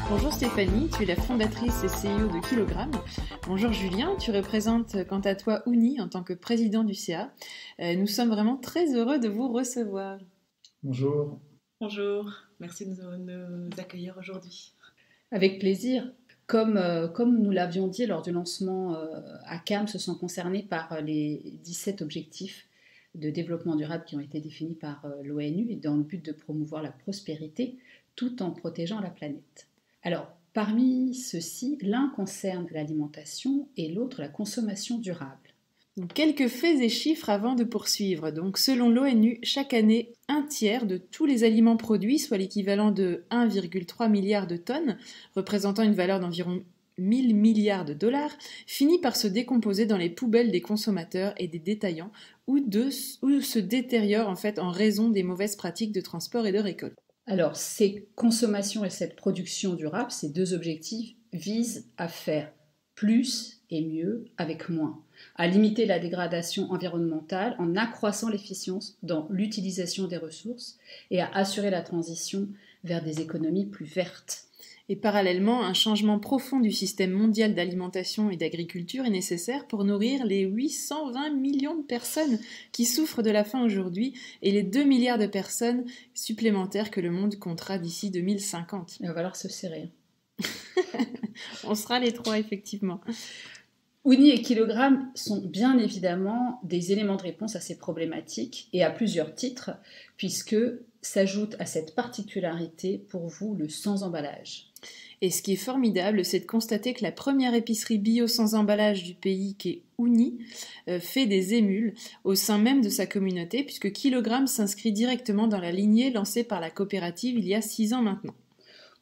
Bonjour Stéphanie, tu es la fondatrice et CEO de Kilogramme. Bonjour Julien, tu représentes quant à toi Ouni en tant que président du CA. Nous sommes vraiment très heureux de vous recevoir. Bonjour. Bonjour, merci de nous accueillir aujourd'hui. Avec plaisir. Comme nous l'avions dit lors du lancement, ACAM se sont concernés par les 17 objectifs de développement durable qui ont été définis par l'ONU dans le but de promouvoir la prospérité tout en protégeant la planète. Alors, parmi ceux-ci, l'un concerne l'alimentation et l'autre la consommation durable. Donc, quelques faits et chiffres avant de poursuivre. Donc, selon l'ONU, chaque année, 1/3 de tous les aliments produits, soit l'équivalent de 1,3 milliard de tonnes, représentant une valeur d'environ 1000 milliards de dollars, finit par se décomposer dans les poubelles des consommateurs et des détaillants ou se détériore en fait en raison des mauvaises pratiques de transport et de récolte. Alors, ces consommations et cette production durable, ces deux objectifs visent à faire plus et mieux avec moins, à limiter la dégradation environnementale en accroissant l'efficience dans l'utilisation des ressources et à assurer la transition vers des économies plus vertes. Et parallèlement, un changement profond du système mondial d'alimentation et d'agriculture est nécessaire pour nourrir les 820 millions de personnes qui souffrent de la faim aujourd'hui et les 2 milliards de personnes supplémentaires que le monde comptera d'ici 2050. Il va falloir se serrer. On sera les trois, effectivement. Ouni et Kilogramme sont bien évidemment des éléments de réponse à ces problématiques et à plusieurs titres, puisque s'ajoute à cette particularité pour vous le sans emballage. Et ce qui est formidable, c'est de constater que la première épicerie bio sans emballage du pays, qui est Ouni, fait des émules au sein même de sa communauté, puisque Kilogramme s'inscrit directement dans la lignée lancée par la coopérative il y a 6 ans maintenant.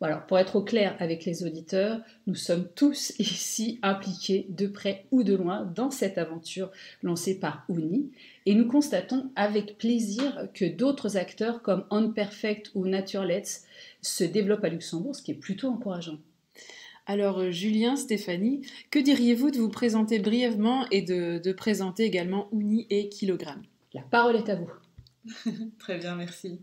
Alors, pour être au clair avec les auditeurs, nous sommes tous ici impliqués de près ou de loin dans cette aventure lancée par Ouni et nous constatons avec plaisir que d'autres acteurs comme On Perfect ou Naturelets se développent à Luxembourg, ce qui est plutôt encourageant. Alors Julien, Stéphanie, que diriez-vous de vous présenter brièvement et de présenter également Ouni et Kilogramme ? La parole est à vous. Très bien, merci.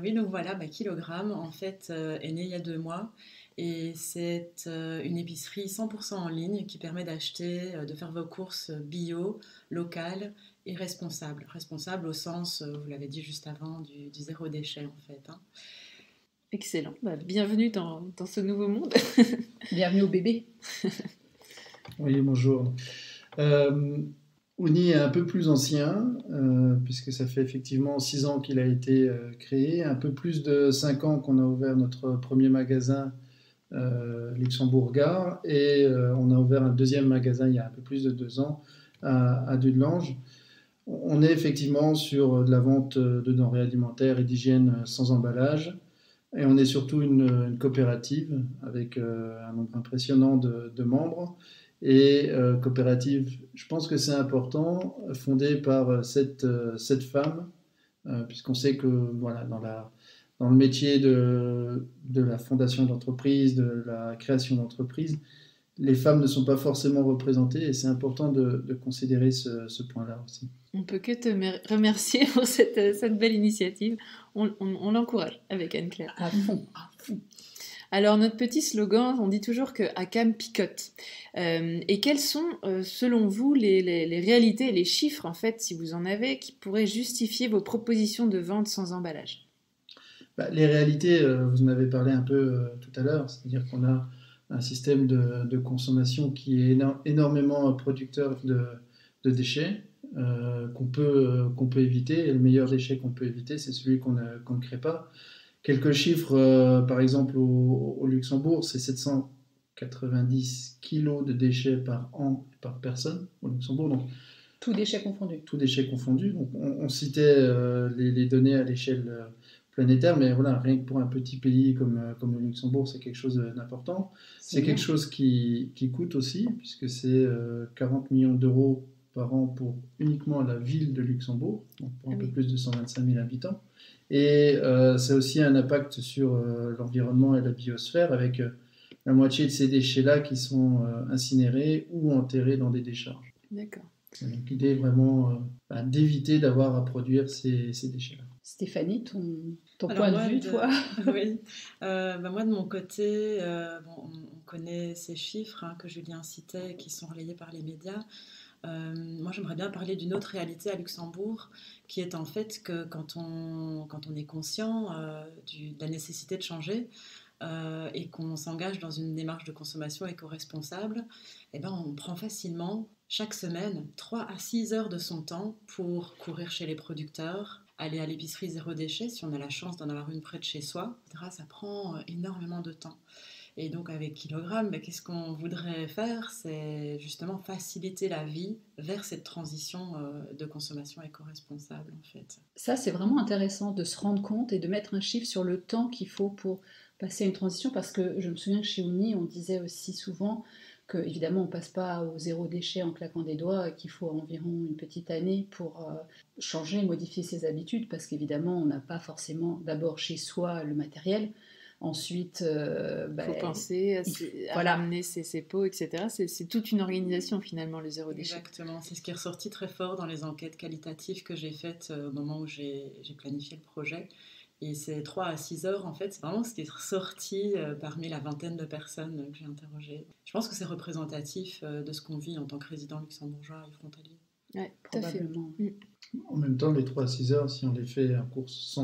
Oui, donc voilà, Kilogramme, en fait, est né il y a 2 mois et c'est une épicerie 100% en ligne qui permet d'acheter, de faire vos courses bio, locales et responsables. Responsables au sens, vous l'avez dit juste avant, du zéro déchet en fait. Excellent, bienvenue dans ce nouveau monde. Bienvenue au bébé. Oui, bonjour. Ouni est un peu plus ancien, puisque ça fait effectivement 6 ans qu'il a été créé, un peu plus de 5 ans qu'on a ouvert notre premier magasin Luxembourg-Gare, et on a ouvert un deuxième magasin il y a un peu plus de 2 ans à Dudelange. On est effectivement sur de la vente de denrées alimentaires et d'hygiène sans emballage, et on est surtout une coopérative avec un nombre impressionnant de membres. Et coopérative, je pense que c'est important, fondée par 7 femmes, puisqu'on sait que voilà, dans le métier de la fondation d'entreprise, de la création d'entreprise, les femmes ne sont pas forcément représentées et c'est important de considérer ce point-là aussi. On ne peut que te remercier pour cette belle initiative. On l'encourage avec Anne-Claire. À fond. Alors, notre petit slogan, on dit toujours que ACAM picote. Et quelles sont, selon vous, les réalités et les chiffres, en fait, si vous en avez, qui pourraient justifier vos propositions de vente sans emballage ? Les réalités, vous en avez parlé un peu tout à l'heure, c'est-à-dire qu'on a un système de consommation qui est énormément producteur de déchets qu'on peut éviter. Et le meilleur déchet qu'on peut éviter, c'est celui qu'on ne crée pas. Quelques chiffres, par exemple au Luxembourg, c'est 790 kilos de déchets par an et par personne au Luxembourg. Donc, Tout déchet confondu. Tout déchet confondu. Donc, on citait les données à l'échelle planétaire, mais voilà, rien que pour un petit pays comme le Luxembourg, c'est quelque chose d'important. C'est quelque chose qui coûte aussi, puisque c'est 40 millions d'euros par an pour uniquement la ville de Luxembourg, donc pour un peu plus de 125 000 habitants. Et ça a aussi un impact sur l'environnement et la biosphère, avec la moitié de ces déchets-là qui sont incinérés ou enterrés dans des décharges. D'accord. Donc l'idée est vraiment d'éviter d'avoir à produire ces déchets-là. Stéphanie, ton point de vue, toi? Oui, moi de mon côté, on connaît ces chiffres que Julien citait, qui sont relayés par les médias. Moi, j'aimerais bien parler d'une autre réalité à Luxembourg, qui est en fait que quand on est conscient de la nécessité de changer et qu'on s'engage dans une démarche de consommation éco-responsable, on prend facilement, chaque semaine, 3 à 6 heures de son temps pour courir chez les producteurs, aller à l'épicerie zéro déchet, si on a la chance d'en avoir une près de chez soi, etc. Ça prend énormément de temps. Et donc avec Kilogramme, qu'est-ce qu'on voudrait faire? C'est justement faciliter la vie vers cette transition de consommation éco-responsable en fait. Ça, c'est vraiment intéressant de se rendre compte et de mettre un chiffre sur le temps qu'il faut pour passer à une transition, parce que je me souviens que chez Ouni, on disait aussi souvent que, évidemment, on ne passe pas au zéro déchet en claquant des doigts, qu'il faut environ une petite année pour changer, modifier ses habitudes, parce qu'évidemment, on n'a pas forcément d'abord chez soi le matériel. Ensuite, faut penser à ramener ses pots, etc. C'est toute une organisation finalement, le zéro déchet. Exactement, c'est ce qui est ressorti très fort dans les enquêtes qualitatives que j'ai faites au moment où j'ai planifié le projet. Et ces 3 à 6 heures, en fait, c'est vraiment ce qui est ressorti parmi la vingtaine de personnes que j'ai interrogées. Je pense que c'est représentatif de ce qu'on vit en tant que résident luxembourgeois et frontalier. Oui, probablement. En même temps, les 3 à 6 heures, si on les fait en course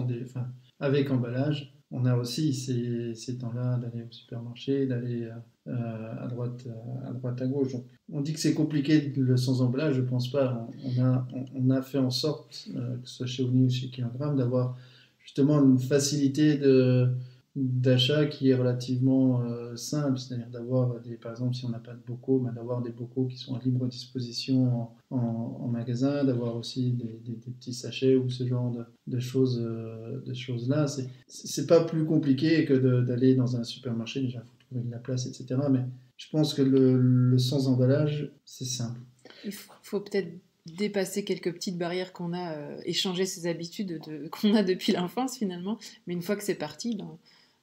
avec emballage, on a aussi ces temps-là d'aller au supermarché, d'aller à droite à gauche. Donc, on dit que c'est compliqué le sans emballage, je ne pense pas. On a fait en sorte, que ce soit chez Ouni ou chez Kilogramme, d'avoir justement une facilité d'achat qui est relativement simple, c'est-à-dire d'avoir par exemple, si on n'a pas de bocaux, d'avoir des bocaux qui sont à libre disposition en magasin, d'avoir aussi des petits sachets ou ce genre de choses-là. C'est pas plus compliqué que d'aller dans un supermarché, déjà il faut trouver de la place, etc. Mais je pense que le sans emballage, c'est simple. Il faut peut-être dépasser quelques petites barrières qu'on a et changer ses habitudes qu'on a depuis l'enfance finalement. Mais une fois que c'est parti,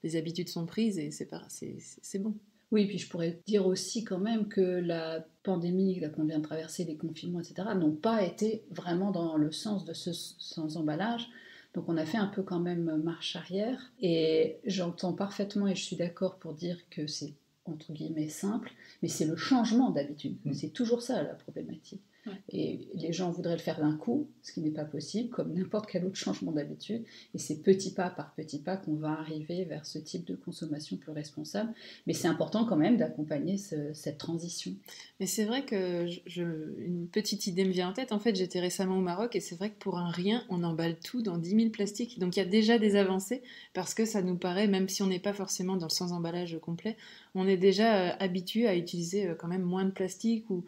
les habitudes sont prises et c'est bon. Oui, puis je pourrais dire aussi quand même que la pandémie qu'on vient de traverser, les confinements, etc., n'ont pas été vraiment dans le sens de ce sans emballage. Donc on a fait un peu quand même marche arrière. Et j'entends parfaitement et je suis d'accord pour dire que c'est entre guillemets simple, mais c'est le changement d'habitude. C'est toujours ça la problématique. Ouais. Et les gens voudraient le faire d'un coup, ce qui n'est pas possible, comme n'importe quel autre changement d'habitude. Et c'est petit pas par petit pas qu'on va arriver vers ce type de consommation plus responsable. Mais c'est important quand même d'accompagner cette transition. Mais c'est vrai que une petite idée me vient en tête. En fait, j'étais récemment au Maroc et c'est vrai que pour un rien, on emballe tout dans 10 000 plastiques. Donc il y a déjà des avancées parce que ça nous paraît, même si on n'est pas forcément dans le sans-emballage complet, on est déjà habitué à utiliser quand même moins de plastique ou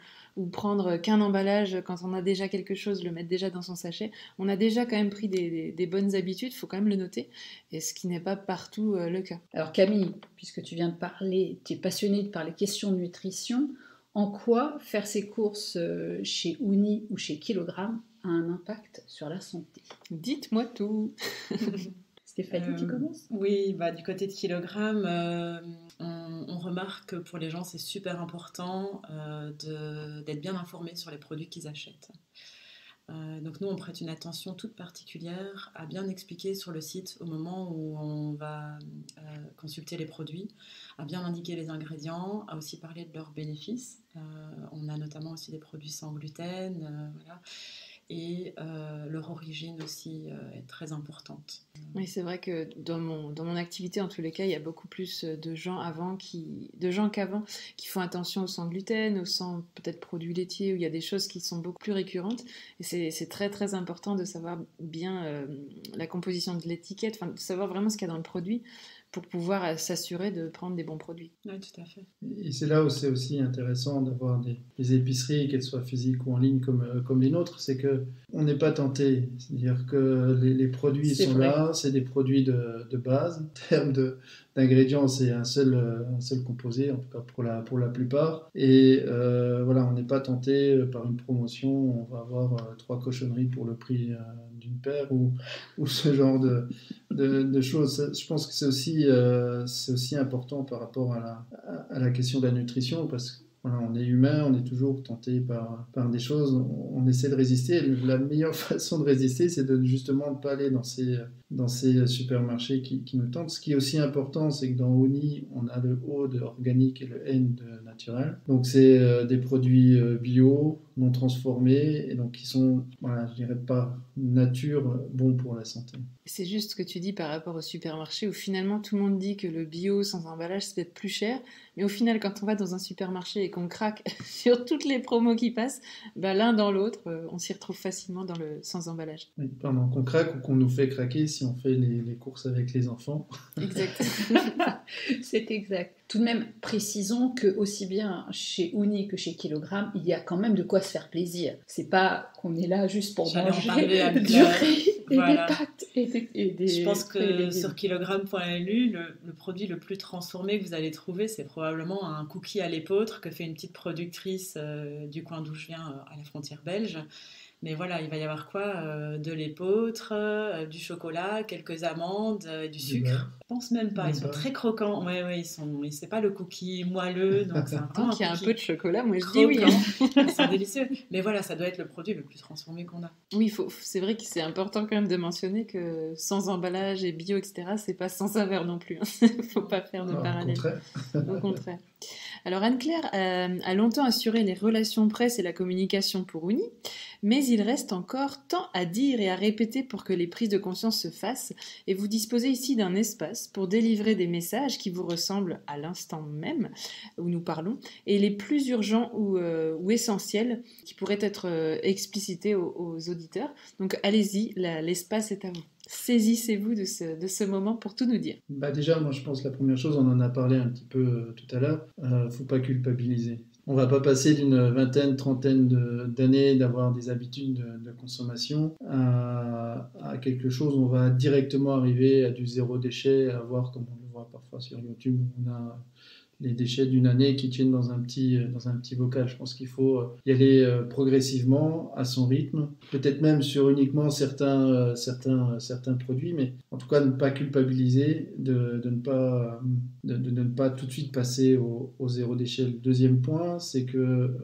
prendre qu'un emballage quand on a déjà quelque chose, le mettre déjà dans son sachet. On a déjà quand même pris des bonnes habitudes, il faut quand même le noter, et ce qui n'est pas partout le cas. Alors Camille, puisque tu viens de parler, tu es passionnée par les questions de nutrition, en quoi faire ses courses chez Ouni ou chez Kilogramme a un impact sur la santé? Dites-moi tout. Stéphanie, tu commences? Oui, du côté de Kilogramme, on remarque que pour les gens, c'est super important d'être bien informés sur les produits qu'ils achètent. Donc nous, on prête une attention toute particulière à bien expliquer sur le site au moment où on va consulter les produits, à bien indiquer les ingrédients, à aussi parler de leurs bénéfices. On a notamment aussi des produits sans gluten, voilà. Et leur origine aussi est très importante. Oui, c'est vrai que dans mon activité, en tous les cas, il y a beaucoup plus de gens qu'avant qui font attention au sans gluten, au sans peut-être produits laitiers, où il y a des choses qui sont beaucoup plus récurrentes. Et c'est très très important de savoir bien la composition de l'étiquette, de savoir vraiment ce qu'il y a dans le produit, pour pouvoir s'assurer de prendre des bons produits. Oui, tout à fait. Et c'est là où c'est aussi intéressant d'avoir des épiceries, qu'elles soient physiques ou en ligne comme les nôtres, c'est qu'on n'est pas tenté. C'est-à-dire que les produits C'est sont vrai. là, c'est des produits de base. En termes d'ingrédients, c'est un seul composé, en tout cas pour la plupart. Et voilà, on n'est pas tenté par une promotion, on va avoir 3 cochonneries pour le prix d'une paire ou ce genre de choses. Je pense que c'est aussi important par rapport à la question de la nutrition, parce que voilà, on est humain, on est toujours tenté par des choses, on essaie de résister. Et la meilleure façon de résister, c'est de justement ne pas aller dans ces supermarchés qui nous tentent. Ce qui est aussi important, c'est que dans Ouni, on a le O de organique et le N de naturel. Donc c'est des produits bio, non transformés, et donc qui sont, voilà, je dirais par nature, bons pour la santé. C'est juste ce que tu dis par rapport au supermarché où finalement tout le monde dit que le bio sans emballage c'est peut-être plus cher, mais au final quand on va dans un supermarché et qu'on craque sur toutes les promos qui passent, bah, l'un dans l'autre, on s'y retrouve facilement dans le sans emballage. Oui, pardon, qu'on craque ou qu'on nous fait craquer si on fait les courses avec les enfants. Exact. C'est exact. Tout de même, précisons que aussi bien chez Ouni que chez Kilogramme, il y a quand même de quoi se faire plaisir. C'est pas qu'on est là juste pour J'allais en manger parler, du Anne-Claire. riz et Voilà. des pâtes et des Je pense fruits et que légumes. sur kilogramme.lu, le produit le plus transformé que vous allez trouver, c'est probablement un cookie à l'épeautre que fait une petite productrice du coin d'où je viens, à la frontière belge. Mais voilà, il va y avoir quoi? De l'épeautre, du chocolat, quelques amandes, du sucre. Je pense même pas, ils sont très croquants. Ouais, c'est pas le cookie moelleux, donc c'est Tant vraiment qu'il y a un cookie peu de chocolat, moi je dis oui. croquant. Ils sont délicieux. Mais voilà, ça doit être le produit le plus transformé qu'on a. Oui, c'est vrai que c'est important quand même de mentionner que sans emballage et bio, etc., c'est pas sans saveur non plus. Faut pas faire de Au parallèle. contraire. Au contraire. Alors Anne-Claire a longtemps assuré les relations presse et la communication pour Ouni, mais il reste encore tant à dire et à répéter pour que les prises de conscience se fassent, et vous disposez ici d'un espace pour délivrer des messages qui vous ressemblent à l'instant même où nous parlons, et les plus urgents ou essentiels qui pourraient être explicités aux auditeurs. Donc allez-y, l'espace est à vous. Saisissez-vous de ce moment pour tout nous dire. Bah déjà, moi je pense que la première chose, on en a parlé un petit peu tout à l'heure, faut pas culpabiliser. On va pas passer d'une vingtaine, trentaine d'années d'avoir des habitudes de consommation à quelque chose où on va directement arriver à du zéro déchet, à voir comme on le voit parfois sur YouTube, on a les déchets d'une année qui tiennent dans un petit bocal. Je pense qu'il faut y aller progressivement, à son rythme, peut-être même sur uniquement certains produits, mais en tout cas ne pas culpabiliser, de ne pas tout de suite passer au zéro déchet. Le deuxième point, c'est que,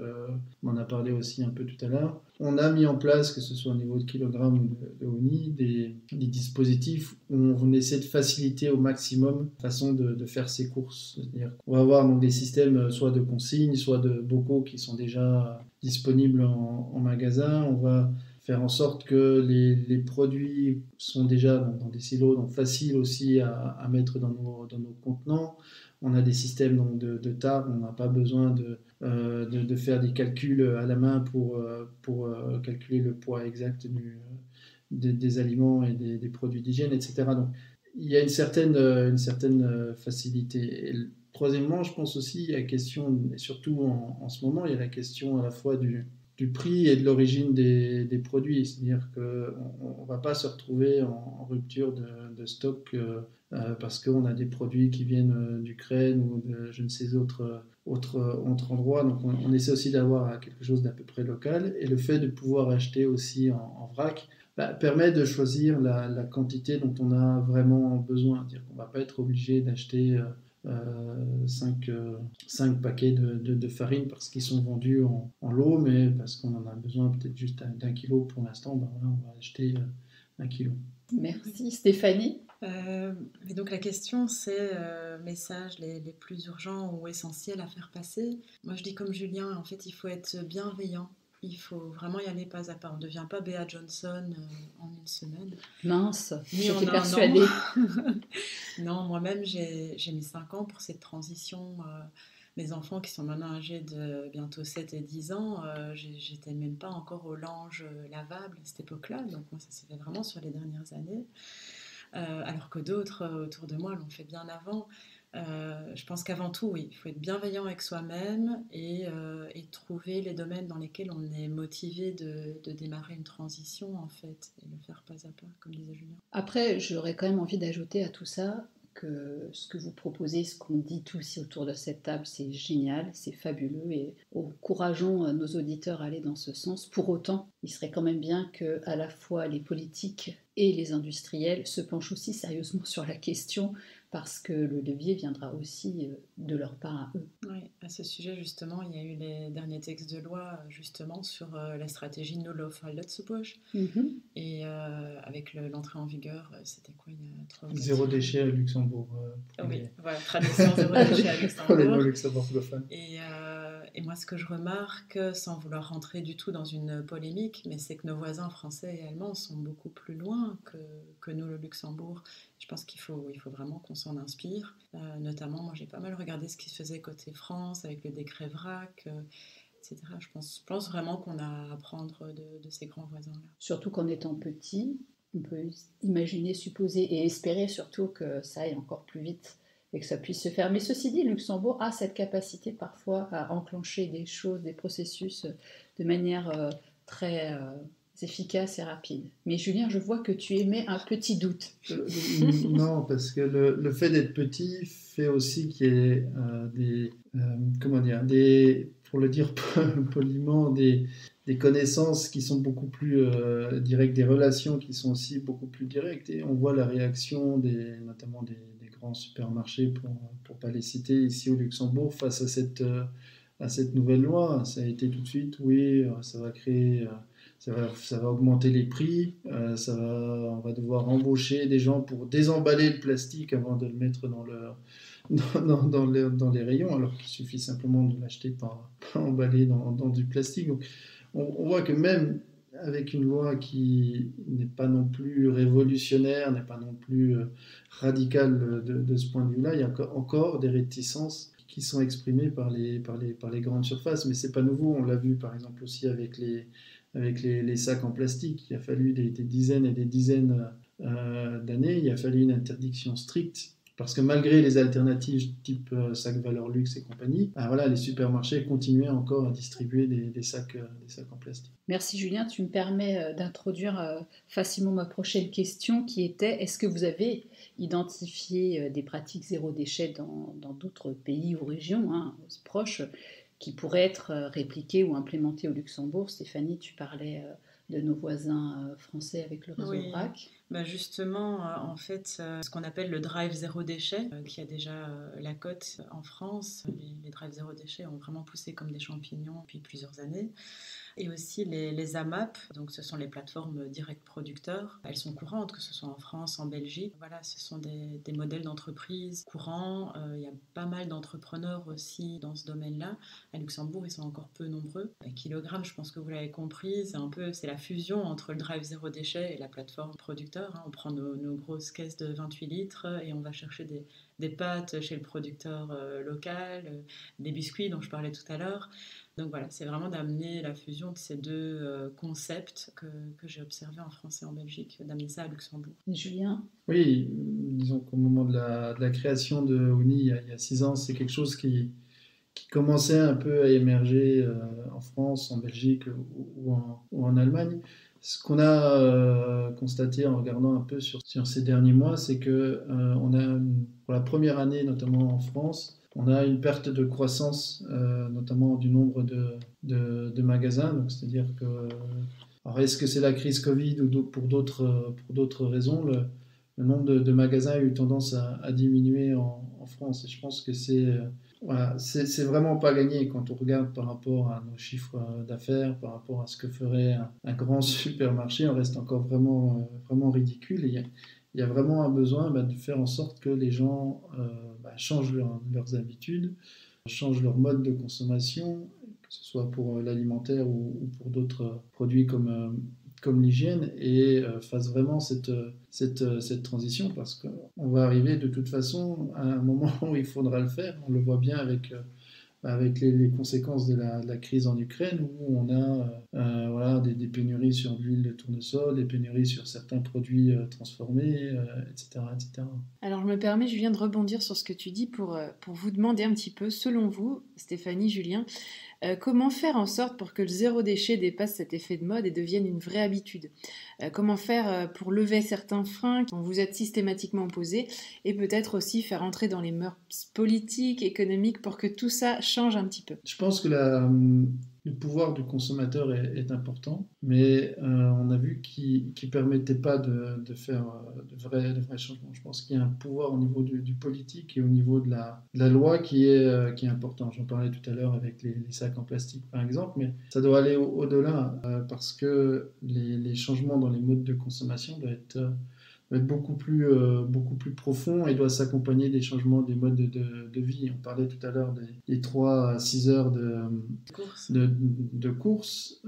on en a parlé aussi un peu tout à l'heure, on a mis en place, que ce soit au niveau de Kilogramme ou de Ouni, des dispositifs où on essaie de faciliter au maximum la façon de faire ses courses. C'est-à-dire qu'on va avoir donc des systèmes soit de consignes, soit de bocaux qui sont déjà disponibles en magasin. On va faire en sorte que les produits sont déjà dans des silos, donc faciles aussi à mettre dans nos contenants. On a des systèmes donc, de tares, on n'a pas besoin de faire des calculs à la main pour calculer le poids exact des aliments et des produits d'hygiène, etc. Donc, il y a une certaine facilité. Et troisièmement, je pense aussi, il y a la question, et surtout en ce moment, il y a la question à la fois du prix et de l'origine des produits. C'est-à-dire qu'on ne va pas se retrouver en rupture de stock parce qu'on a des produits qui viennent d'Ukraine ou de je ne sais autre endroit. Donc on essaie aussi d'avoir quelque chose d'à peu près local. Et le fait de pouvoir acheter aussi en vrac permet de choisir la quantité dont on a vraiment besoin. C'est-à-dire qu'on ne va pas être obligé d'acheter 5 paquets de farine parce qu'ils sont vendus en lot, mais parce qu'on en a besoin peut-être juste d'un kilo pour l'instant, voilà, on va acheter 1 kilo. Merci Stéphanie. Et donc la question c'est messages les plus urgents ou essentiels à faire passer. Moi je dis comme Julien, en fait il faut être bienveillant. Il faut vraiment y aller pas à pas. On ne devient pas Bea Johnson en une semaine. Mince, Ni j'étais en persuadée. Non, moi-même, j'ai mis 5 ans pour cette transition. Mes enfants qui sont maintenant âgés de bientôt 7 et 10 ans, j'étais même pas encore au linge lavable à cette époque-là. Donc moi, ça s'est fait vraiment sur les dernières années. alors que d'autres autour de moi l'ont fait bien avant. Je pense qu'avant tout, oui, il faut être bienveillant avec soi-même et trouver les domaines dans lesquels on est motivé de démarrer une transition, en fait, et le faire pas à pas, comme disait Julien. Après, j'aurais quand même envie d'ajouter à tout ça que ce que vous proposez, ce qu'on dit tous autour de cette table, c'est génial, c'est fabuleux et encourageons nos auditeurs à aller dans ce sens. Pour autant, il serait quand même bien que à la fois les politiques et les industriels se penchent aussi sérieusement sur la question parce que le levier viendra aussi de leur part à eux. Oui, à ce sujet, justement, il y a eu les derniers textes de loi justement sur la stratégie No Luftvaartverbod. Et avec l'entrée en vigueur, c'était quoi il y a 3 ou 4 Zéro déchet à Luxembourg. Oui, voilà, traduction zéro déchet à Pour les Luxembourg. non-luxembourgophones. Et moi, ce que je remarque, sans vouloir rentrer du tout dans une polémique, mais c'est que nos voisins français et allemands sont beaucoup plus loin que nous, le Luxembourg. Je pense qu'il faut vraiment qu'on s'en inspire. Notamment, moi, j'ai pas mal regardé ce qui se faisait côté France, avec le décret VRAC, etc. Je pense vraiment qu'on a à apprendre de ces grands voisins-là. Surtout qu'en étant petit, on peut imaginer, supposer et espérer surtout que ça aille encore plus vite et que ça puisse se faire. Mais ceci dit, Luxembourg a cette capacité parfois à enclencher des choses, des processus de manière très efficace et rapide. Mais Julien, je vois que tu émets un petit doute. Non, parce que le fait d'être petit fait aussi qu'il y ait pour le dire poliment, des connaissances qui sont beaucoup plus directes, des relations qui sont aussi beaucoup plus directes. Et on voit la réaction notamment des grands supermarchés, pour ne pas les citer, ici au Luxembourg, face à cette nouvelle loi. Ça a été tout de suite, oui, ça va créer... Ça va augmenter les prix, on va devoir embaucher des gens pour désemballer le plastique avant de le mettre dans les rayons, alors qu'il suffit simplement de l'acheter pas emballé dans du plastique. Donc, on voit que même avec une loi qui n'est pas non plus révolutionnaire, n'est pas non plus radicale de ce point de vue-là, il y a encore des réticences qui sont exprimées par les grandes surfaces. Mais c'est pas nouveau, on l'a vu par exemple aussi avec les sacs en plastique. Il a fallu des dizaines et des dizaines d'années, il a fallu une interdiction stricte, parce que malgré les alternatives type sac valeur luxe et compagnie, les supermarchés continuaient encore à distribuer des sacs en plastique. Merci Julien, tu me permets d'introduire facilement ma prochaine question qui était, est-ce que vous avez identifié des pratiques zéro déchet dans d'autres pays ou régions proches qui pourraient être répliquées ou implémentées au Luxembourg? Stéphanie, tu parlais de nos voisins français avec le réseau VRAC. Justement, en fait, ce qu'on appelle le drive zéro déchet, qui a déjà la cote en France, les drives zéro déchet ont vraiment poussé comme des champignons depuis plusieurs années. Et aussi les AMAP, donc ce sont les plateformes direct producteurs. Elles sont courantes, que ce soit en France, en Belgique. Voilà, ce sont des modèles d'entreprise courants. Il y a pas mal d'entrepreneurs aussi dans ce domaine-là. À Luxembourg, ils sont encore peu nombreux. Kilogramme, je pense que vous l'avez compris, c'est la fusion entre le drive zéro déchet et la plateforme producteur. On prend nos grosses caisses de 28 litres et on va chercher des pâtes chez le producteur local, des biscuits dont je parlais tout à l'heure. Donc voilà, c'est vraiment d'amener la fusion de ces deux concepts que j'ai observés en France et en Belgique, d'amener ça à Luxembourg. Julien ? Oui, disons qu'au moment de la création de ONI, il y a 6 ans, c'est quelque chose qui commençait un peu à émerger en France, en Belgique ou en Allemagne. Ce qu'on a constaté en regardant un peu sur ces derniers mois, c'est qu'on a, pour la première année, notamment en France, on a une perte de croissance, notamment du nombre de magasins. Donc, c'est-à-dire que, alors est-ce que c'est la crise Covid ou pour d'autres raisons, le nombre de magasins a eu tendance à diminuer en France. Et je pense que c'est vraiment pas gagné quand on regarde par rapport à nos chiffres d'affaires, par rapport à ce que ferait un grand supermarché. On reste encore vraiment, vraiment ridicule. Et il y a vraiment un besoin de faire en sorte que les gens changent leurs habitudes, changent leur mode de consommation, que ce soit pour l'alimentaire ou pour d'autres produits comme l'hygiène, et fassent vraiment cette transition, parce qu'on va arriver de toute façon à un moment où il faudra le faire. On le voit bien avec avec les conséquences de la crise en Ukraine, où on a voilà, des pénuries sur l'huile de tournesol, des pénuries sur certains produits transformés, etc., etc. Alors je me permets, Julien, de rebondir sur ce que tu dis pour vous demander un petit peu, selon vous, Stéphanie, Julien, comment faire en sorte pour que le zéro déchet dépasse cet effet de mode et devienne une vraie habitude? Comment faire pour lever certains freins dont vous êtes systématiquement opposés et peut-être aussi faire entrer dans les mœurs politiques, économiques pour que tout ça change un petit peu? Je pense que le pouvoir du consommateur est important, mais on a vu qu'il ne permettait pas de faire de vrais changements. Je pense qu'il y a un pouvoir au niveau du politique et au niveau de la loi qui est important. J'en parlais tout à l'heure avec les sacs en plastique, par exemple, mais ça doit aller au-delà parce que les changements dans les modes de consommation doivent être beaucoup plus profond et doit s'accompagner des changements des modes de vie. On parlait tout à l'heure des 3 à 6 heures de course.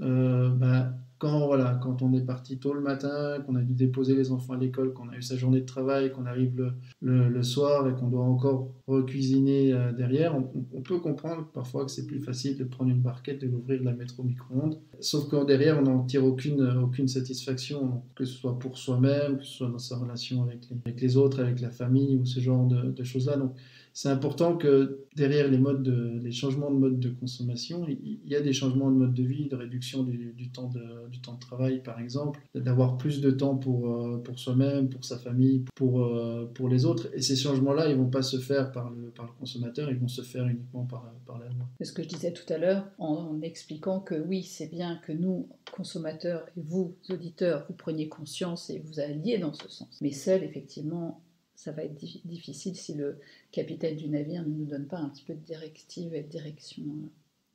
Quand on est parti tôt le matin, qu'on a dû déposer les enfants à l'école, qu'on a eu sa journée de travail, qu'on arrive le soir et qu'on doit encore recuisiner derrière, on peut comprendre parfois que c'est plus facile de prendre une barquette, de l'ouvrir, de la mettre au micro-ondes. Sauf que derrière, on n'en tire aucune satisfaction, que ce soit pour soi-même, que ce soit dans sa relation avec les autres, avec la famille ou ce genre de choses-là. Donc, c'est important que derrière les changements de mode de consommation, il y a des changements de mode de vie, de réduction du temps de travail, par exemple, d'avoir plus de temps pour soi-même, pour sa famille, pour les autres. Et ces changements-là, ils ne vont pas se faire par le consommateur, ils vont se faire uniquement par la loi. C'est ce que je disais tout à l'heure en expliquant que oui, c'est bien que nous, consommateurs, et vous, auditeurs, vous preniez conscience et vous alliez dans ce sens. Mais seul, effectivement, ça va être difficile si le capitaine du navire ne nous donne pas un petit peu de directive et de direction.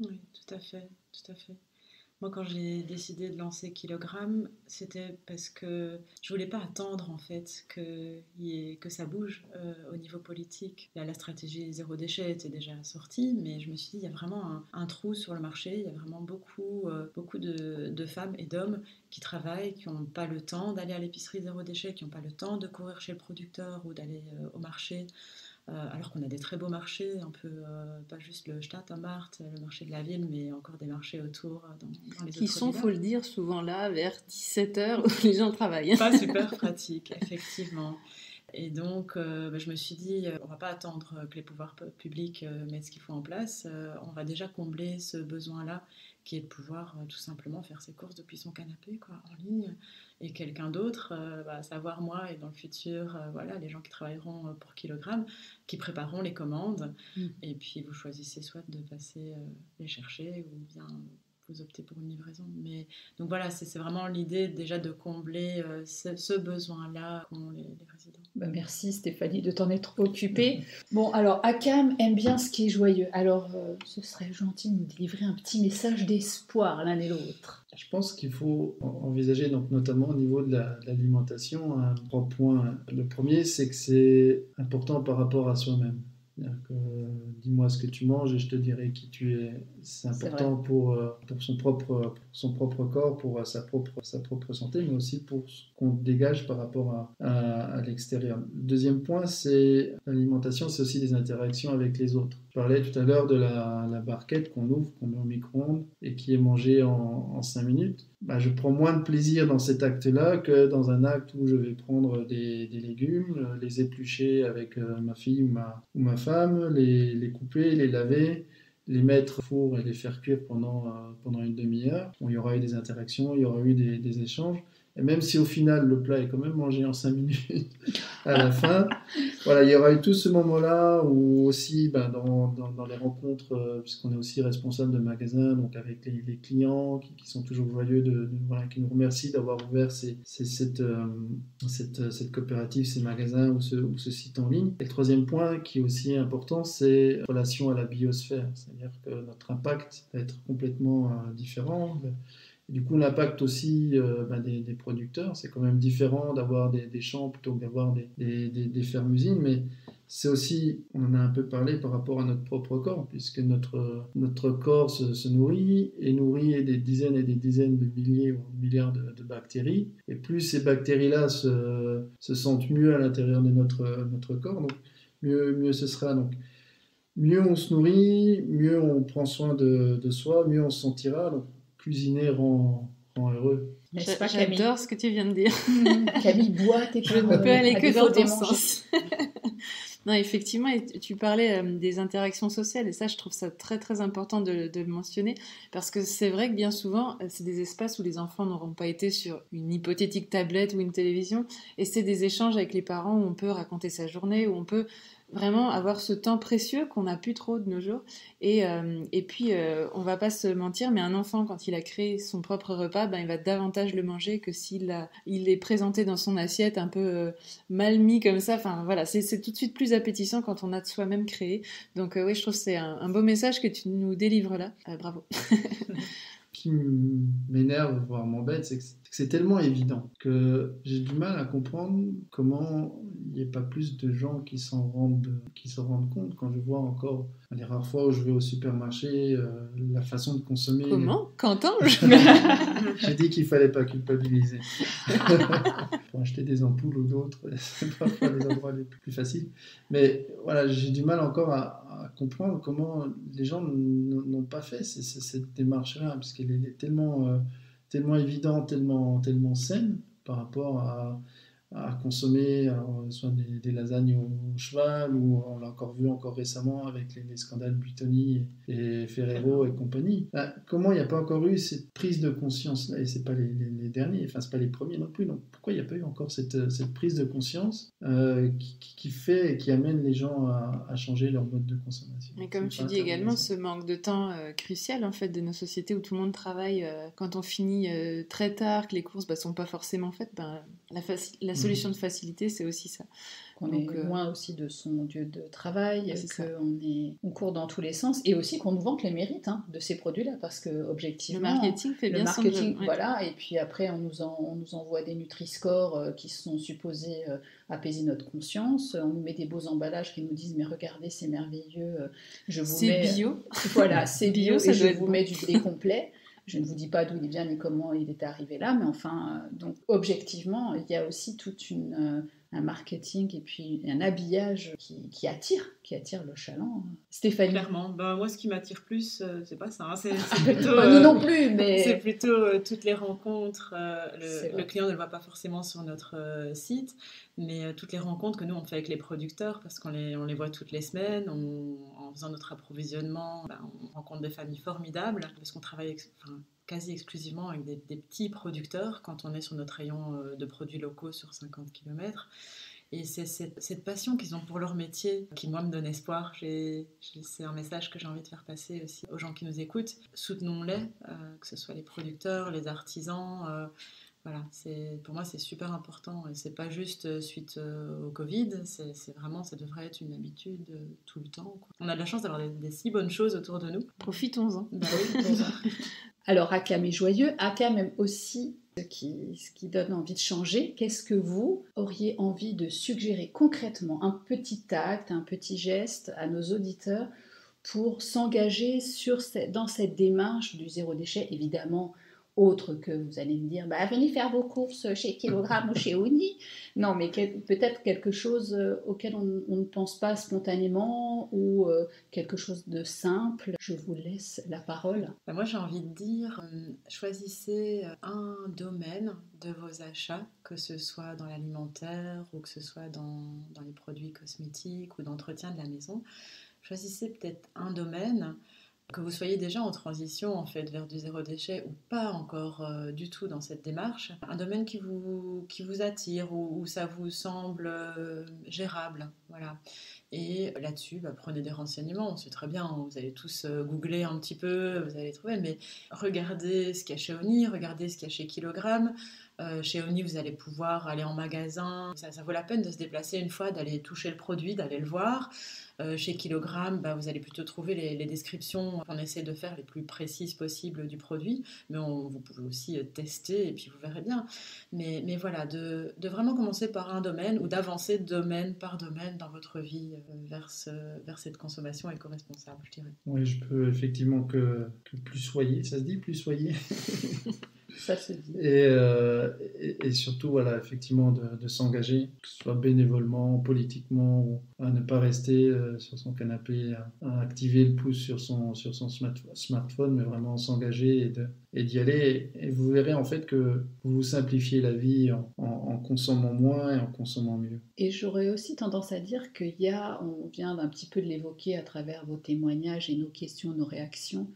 Oui, tout à fait, tout à fait. Moi, quand j'ai décidé de lancer Kilogramme, c'était parce que je voulais pas attendre en fait que ça bouge au niveau politique. Là, la stratégie zéro déchet était déjà sortie, mais je me suis dit il y a vraiment un trou sur le marché. Il y a vraiment beaucoup de femmes et d'hommes qui travaillent, qui n'ont pas le temps d'aller à l'épicerie zéro déchet, qui n'ont pas le temps de courir chez le producteur ou d'aller au marché. Alors qu'on a des très beaux marchés, un peu, pas juste le Stadtmarkt, le marché de la ville, mais encore des marchés autour dans les autres Qui sont, villages. faut le dire, souvent là vers 17h où les gens travaillent. Pas super pratique, effectivement. Et donc, je me suis dit, on va pas attendre que les pouvoirs publics mettent ce qu'il faut en place. On va déjà combler ce besoin-là, qui est de pouvoir tout simplement faire ses courses depuis son canapé, quoi, en ligne. Et quelqu'un d'autre, savoir moi et dans le futur, voilà, les gens qui travailleront pour Kilogramme, qui prépareront les commandes. Et puis vous choisissez soit de passer les chercher ou bien vous optez pour une livraison. Mais, donc voilà, c'est vraiment l'idée déjà de combler ce besoin-là qu'ont les résidents. Merci Stéphanie de t'en être occupée. Bon, alors ACAM aime bien ce qui est joyeux. Alors ce serait gentil de nous délivrer un petit message d'espoir l'un et l'autre. Je pense qu'il faut envisager, donc, notamment au niveau de l'alimentation, 3 points. Le premier, c'est que c'est important par rapport à soi-même. Dis-moi ce que tu manges et je te dirai qui tu es. C'est important pour son propre corps, pour sa propre santé, mais aussi pour ce qu'on dégage par rapport à l'extérieur. Le deuxième point, c'est l'alimentation, c'est aussi des interactions avec les autres. Je parlais tout à l'heure de la barquette qu'on ouvre, qu'on met au micro-ondes et qui est mangée en 5 minutes. Je prends moins de plaisir dans cet acte-là que dans un acte où je vais prendre des légumes, les éplucher avec ma fille ou ma femme, les couper, les laver, les mettre au four et les faire cuire pendant une demi-heure. Bon, il y aura eu des interactions, il y aura eu des échanges. Et même si au final le plat est quand même mangé en 5 minutes à la fin, voilà, il y aura eu tout ce moment-là où aussi dans les rencontres, puisqu'on est aussi responsable de magasin, donc avec les clients qui sont toujours joyeux, qui nous remercient d'avoir ouvert cette coopérative, ces magasins ou ce site en ligne. Et le troisième point qui est aussi important, c'est la relation à la biosphère, c'est-à-dire que notre impact va être complètement différent. Du coup, l'impact aussi des producteurs, c'est quand même différent d'avoir des champs plutôt que d'avoir des fermes-usines, mais c'est aussi, on en a un peu parlé par rapport à notre propre corps, puisque notre corps se nourrit des dizaines et des dizaines de milliers ou de milliards de bactéries, et plus ces bactéries-là se sentent mieux à l'intérieur de notre corps, donc mieux ce sera. Donc, mieux on se nourrit, mieux on prend soin de soi, mieux on se sentira. Donc, cuisiner rend heureux. N'est-ce pas, Camille? J'adore ce que tu viens de dire. Camille, bois tes Je ne paroles, peux aller à que défaut dans de les ton manger. sens. Non, effectivement, et tu parlais des interactions sociales, et ça, je trouve ça très très important de le mentionner, parce que c'est vrai que bien souvent, c'est des espaces où les enfants n'auront pas été sur une hypothétique tablette ou une télévision, et c'est des échanges avec les parents où on peut raconter sa journée, où on peut vraiment avoir ce temps précieux qu'on n'a plus trop de nos jours. Et puis, on va pas se mentir, mais un enfant, quand il a créé son propre repas, ben, il va davantage le manger que il est présenté dans son assiette un peu mal mis comme ça. Enfin, voilà, c'est tout de suite plus appétissant quand on a de soi-même créé. Donc, oui, je trouve que c'est un beau message que tu nous délivres là. Bravo. Qui m'énerve, voire m'embête, c'est que c'est tellement évident que j'ai du mal à comprendre comment il n'y ait pas plus de gens qui s'en rendent compte. Quand je vois encore les rares fois où je vais au supermarché, la façon de consommer. Comment? Quentin? J'ai dit qu'il fallait pas culpabiliser. Pour acheter des ampoules ou d'autres, c'est parfois les endroits les plus faciles. Mais voilà, j'ai du mal encore à comprendre comment les gens n'ont pas fait cette démarche-là, parce qu'elle est tellement évidente, tellement saine par rapport à consommer soit des lasagnes au cheval, ou on l'a encore vu encore récemment avec les scandales Buitoni et Ferrero et compagnie. Comment il n'y a pas encore eu cette prise de conscience-là? Et c'est pas les derniers, enfin c'est pas les premiers non plus. Donc pourquoi il n'y a pas eu encore cette prise de conscience qui fait et qui amène les gens à changer leur mode de consommation? Mais comme tu dis également, ce manque de temps crucial en fait de nos sociétés où tout le monde travaille quand on finit très tard, que les courses sont pas forcément faites, la solution de facilité, c'est aussi ça. Qu'on est loin aussi de son lieu de travail, qu'on court dans tous les sens, et aussi qu'on nous vante les mérites de ces produits-là, parce que objectivement, le marketing fait bien son job. Voilà, et puis après on nous envoie des Nutri-Score qui sont supposés apaiser notre conscience, on nous met des beaux emballages qui nous disent mais regardez c'est merveilleux, c'est bio, voilà c'est bio, et je vous mets du blé complet. Je ne vous dis pas d'où il vient ni comment il est arrivé là, mais enfin, donc objectivement, il y a aussi toute un marketing et puis un habillage qui attire le chaland. Stéphanie? Clairement. Moi, ce qui m'attire plus, c'est pas ça. C'est plutôt. Nous non plus, mais. C'est plutôt toutes les rencontres. Le client ne le voit pas forcément sur notre site, mais toutes les rencontres que nous on fait avec les producteurs, parce qu'on les voit toutes les semaines. En faisant notre approvisionnement, on rencontre des familles formidables, parce qu'on travaille quasi exclusivement avec des petits producteurs quand on est sur notre rayon de produits locaux sur 50 km. Et c'est cette passion qu'ils ont pour leur métier qui, moi, me donne espoir. C'est un message que j'ai envie de faire passer aussi aux gens qui nous écoutent. Soutenons-les, que ce soit les producteurs, les artisans. Voilà, pour moi, c'est super important. Et c'est pas juste suite au Covid, c'est vraiment, ça devrait être une habitude tout le temps, quoi. On a de la chance d'avoir des si bonnes choses autour de nous. Profitons-en. Profitons-en. Alors, Akam est joyeux. Akam aime aussi ce qui donne envie de changer. Qu'est-ce que vous auriez envie de suggérer concrètement, un petit acte, un petit geste à nos auditeurs pour s'engager dans cette démarche du zéro déchet, évidemment, autre que vous allez me dire, venez faire vos courses chez Kilogramme ou chez Ouni. Non, mais peut-être quelque chose auquel on ne pense pas spontanément, ou quelque chose de simple. Je vous laisse la parole. Moi, j'ai envie de dire, choisissez un domaine de vos achats, que ce soit dans l'alimentaire ou que ce soit dans les produits cosmétiques ou d'entretien de la maison. Choisissez peut-être un domaine, que vous soyez déjà en transition en fait vers du zéro déchet ou pas encore du tout dans cette démarche, un domaine qui vous attire, où ça vous semble gérable, voilà. Et là-dessus, prenez des renseignements, c'est très bien, vous allez tous googler un petit peu, vous allez trouver, mais regardez ce qu'il y a chez Ouni, regardez ce qu'il y a chez Kilogramme. Chez Ouni, vous allez pouvoir aller en magasin, ça vaut la peine de se déplacer une fois, d'aller toucher le produit, d'aller le voir. Chez Kilogramme, vous allez plutôt trouver les descriptions qu'on essaie de faire les plus précises possibles du produit, mais vous pouvez aussi tester et puis vous verrez bien. Mais voilà, de vraiment commencer par un domaine ou d'avancer domaine par domaine dans votre vie vers cette consommation éco-responsable, je dirais. Oui, je peux effectivement que plus soyez, ça se dit plus soyez Ça se dit. Et surtout, voilà, effectivement, de s'engager, que ce soit bénévolement, politiquement, ou à ne pas rester sur son canapé, à activer le pouce sur son smartphone, mais vraiment s'engager et d'y aller. Et vous verrez en fait que vous vous simplifiez la vie en consommant moins et en consommant mieux. Et j'aurais aussi tendance à dire qu'il y a, on vient d'un petit peu de l'évoquer à travers vos témoignages et nos questions, nos réactions,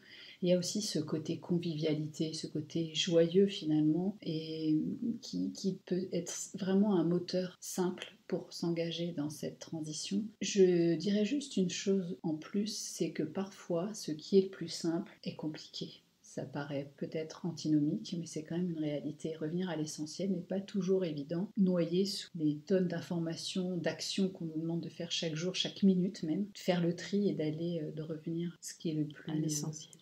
il y a aussi ce côté convivialité, ce côté joyeux finalement, et qui peut être vraiment un moteur simple pour s'engager dans cette transition. Je dirais juste une chose en plus, c'est que parfois ce qui est le plus simple est compliqué. Ça paraît peut-être antinomique, mais c'est quand même une réalité. Revenir à l'essentiel n'est pas toujours évident. Noyer sous les tonnes d'informations, d'actions qu'on nous demande de faire chaque jour, chaque minute même, de faire le tri et de revenir à ce qui est le plus... à l'essentiel.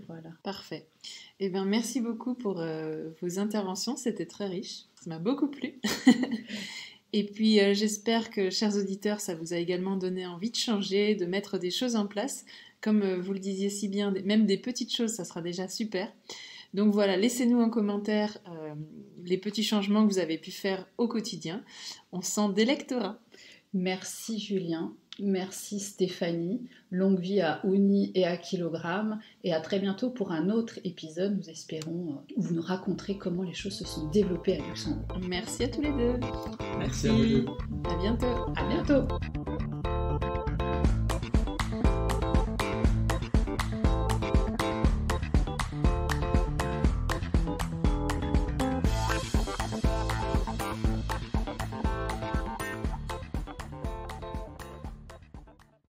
Voilà. Parfait. Eh bien, merci beaucoup pour vos interventions, c'était très riche. Ça m'a beaucoup plu. Et puis, j'espère que, chers auditeurs, ça vous a également donné envie de changer, de mettre des choses en place. Comme vous le disiez si bien, même des petites choses, ça sera déjà super. Donc voilà, laissez-nous en commentaire les petits changements que vous avez pu faire au quotidien. On s'en délectera. Merci Julien, merci Stéphanie, longue vie à Ouni et à Kilogramme, et à très bientôt pour un autre épisode, nous espérons, où vous nous raconterez comment les choses se sont développées à Luxembourg. Merci à tous les deux. Merci à vous deux. À bientôt. À bientôt.